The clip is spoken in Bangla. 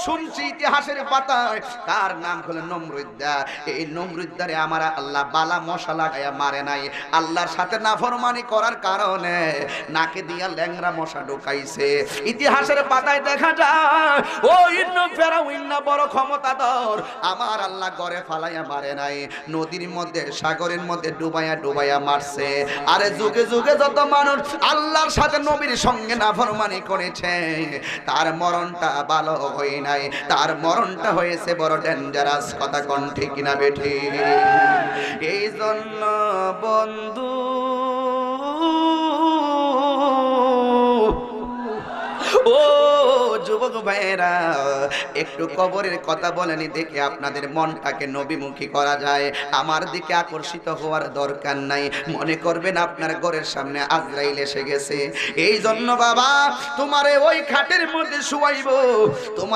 শুনছি ইতিহাসের পাতায় তার নাম হলো নমরুদ্দা। এই নমরুদ্দারে আমার আল্লাহ বালা মশা লাগায়া মারে নাই, আল্লাহর সাথে নাফরমানি করার কারণে নাকে দিয়া ল্যাংরা মশা ঢুকাইছে। ইতিহাসের পাতায় দেখা যায় ওই ফেরাউন না বড় ক্ষমতাধর, আমার আল্লাহ গড়ে ফালাইয়া মারে নাই, নদীর মধ্যে সাগরের মধ্যে ডুবাইয়া ডুবাইয়া মারছে। আরে যুগে যুগে যত মানুষ আল্লাহর সাথে নবীর সঙ্গে নাফরমানি করেছে তার মরণটা ভালো হয় নাই, তার মরণটা হয়েছে বড় ডেঞ্জারাস। কথা কোন ঠিক না বেঠি? এই জন্য বন্ধু ও যুবক ভাইয়েরা, একটু কবরের কথা বলেনি দেখে আপনাদের মনটাকে নবীমুখী করা যায়। আমার দিকে আকর্ষিত হওয়ার দরকার নাই, মনে করবেন আপনার ঘরের সামনে আজরাইল এসে গেছে। এই জন্য বাবা তোমারে ওই খাটের মধ্যে শুয়াইবো, তোমার